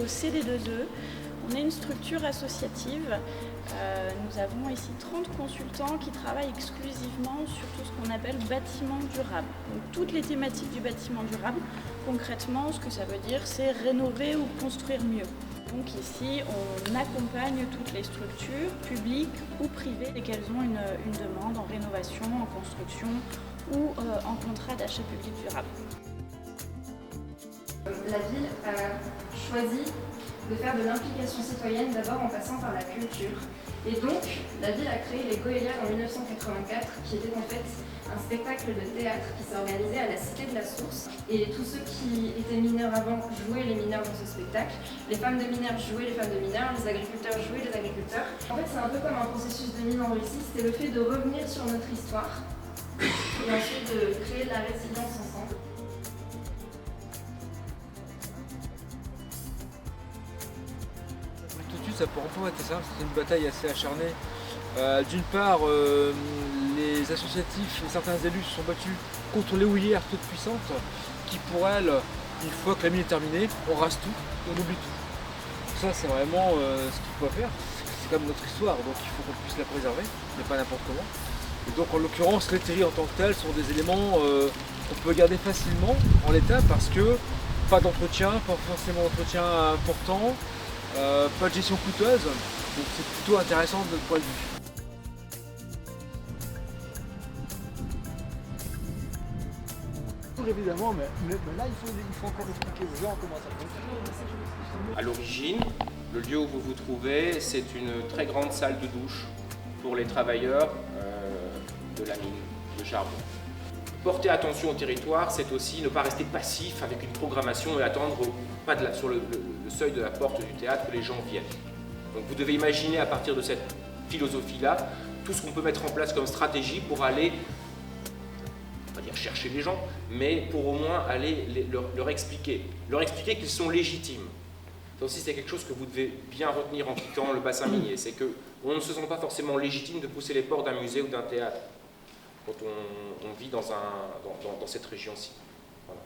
CD2E. On est une structure associative. Nous avons ici 30 consultants qui travaillent exclusivement sur tout ce qu'on appelle bâtiment durable. Donc toutes les thématiques du bâtiment durable, concrètement, ce que ça veut dire, c'est rénover ou construire mieux. Donc ici, on accompagne toutes les structures, publiques ou privées, et qu'elles ont une demande en rénovation, en construction ou en contrat d'achat public durable. La ville a choisi de faire de l'implication citoyenne d'abord en passant par la culture. Et donc, la ville a créé les Goélias en 1984, qui était en fait un spectacle de théâtre qui s'organisait à la Cité de la Source. Et tous ceux qui étaient mineurs avant jouaient les mineurs dans ce spectacle. Les femmes de mineurs jouaient les femmes de mineurs, les agriculteurs jouaient les agriculteurs. En fait, c'est un peu comme un processus de mise en récit, c'était le fait de revenir sur notre histoire et ensuite de créer de la résilience ensemble. Tout de suite, ça peut répondre à tes ça. C'est une bataille assez acharnée. D'une part, les associatifs et certains élus se sont battus contre les houillères toutes puissantes qui, pour elles, une fois que la mine est terminée, on rase tout et on oublie tout. Ça, c'est vraiment ce qu'il faut faire. C'est comme notre histoire, donc il faut qu'on puisse la préserver, mais pas n'importe comment. Et donc, en l'occurrence, les terris en tant que tels sont des éléments qu'on peut garder facilement en l'état parce que pas d'entretien, pas forcément d'entretien important, pas de gestion coûteuse, donc c'est plutôt intéressant de notre point de vue. Évidemment, mais là il faut encore expliquer aux gens comment ça fonctionne. À l'origine, le lieu où vous vous trouvez, c'est une très grande salle de douche pour les travailleurs de la mine de charbon. Porter attention au territoire, c'est aussi ne pas rester passif avec une programmation et attendre sur le seuil de la porte du théâtre que les gens viennent. Donc vous devez imaginer à partir de cette philosophie-là tout ce qu'on peut mettre en place comme stratégie pour aller, on va dire chercher les gens, mais pour au moins aller leur expliquer qu'ils sont légitimes. Ça aussi c'est quelque chose que vous devez bien retenir en quittant le bassin minier, c'est qu'on ne se sent pas forcément légitime de pousser les portes d'un musée ou d'un théâtre quand on vit dans cette région-ci. Voilà.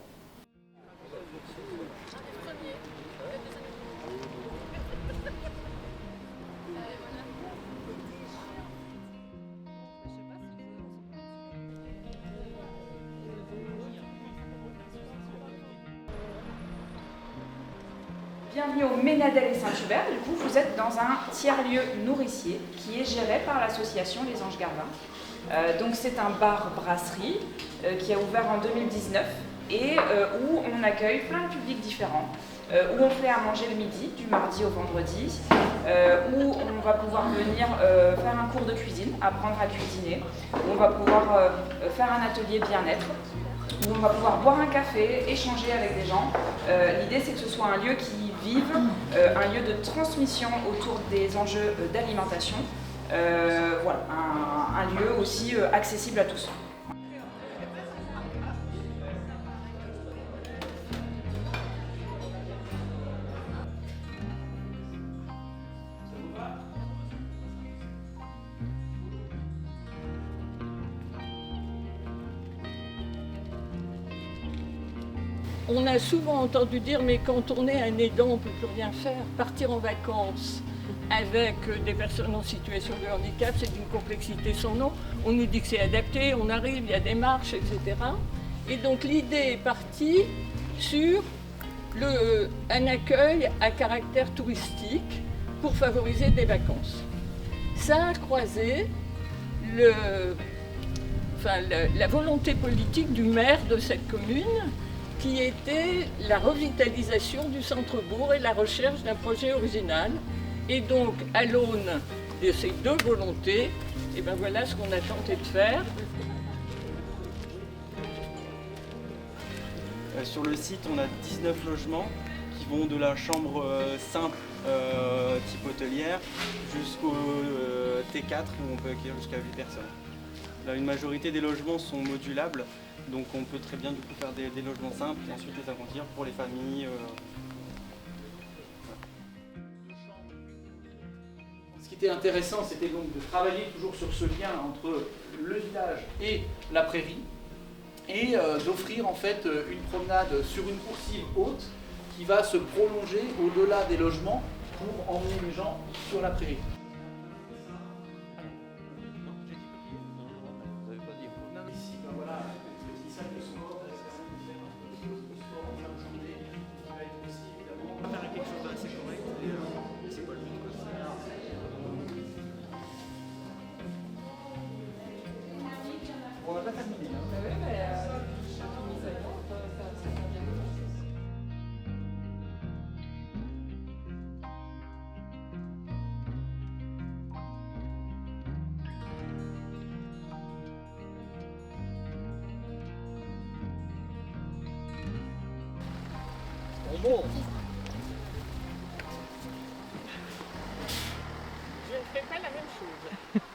Bienvenue au Ménadel et Saint-Hubert. Du coup, vous êtes dans un tiers-lieu nourricier qui est géré par l'association Les Anges Gardins. Donc c'est un bar-brasserie qui a ouvert en 2019 et où on accueille plein de publics différents, où on fait à manger le midi, du mardi au vendredi, où on va pouvoir venir faire un cours de cuisine, apprendre à cuisiner, où on va pouvoir faire un atelier bien-être, où on va pouvoir boire un café, échanger avec des gens. L'idée c'est que ce soit un lieu qui vive, un lieu de transmission autour des enjeux d'alimentation. Voilà, un lieu aussi accessible à tous. On a souvent entendu dire, mais quand on est un aidant, on ne peut plus rien faire. Partir en vacances avec des personnes en situation de handicap, c'est d'une complexité sans nom. On nous dit que c'est adapté, on arrive, il y a des marches, etc. Et donc l'idée est partie sur un accueil à caractère touristique pour favoriser des vacances. Ça a croisé la volonté politique du maire de cette commune, qui était la revitalisation du centre-bourg et la recherche d'un projet original. Et donc, à l'aune de ces deux volontés, et ben voilà ce qu'on a tenté de faire. Sur le site, on a 19 logements qui vont de la chambre simple type hôtelière jusqu'au T4 où on peut accueillir jusqu'à 8 personnes. Là, une majorité des logements sont modulables, donc on peut très bien du coup faire des logements simples et ensuite les agrandir pour les familles. Ce qui était intéressant, c'était donc de travailler toujours sur ce lien entre le village et la prairie et d'offrir en fait une promenade sur une coursive haute qui va se prolonger au-delà des logements pour emmener les gens sur la prairie. Ici, ben voilà, petit sac de sport, sport en fin de journée, qui va être aussi évidemment. On va faire quelque chose d'assez correct, et c'est pas le but. On va pas terminer. Bon. Je ne fais pas la même chose.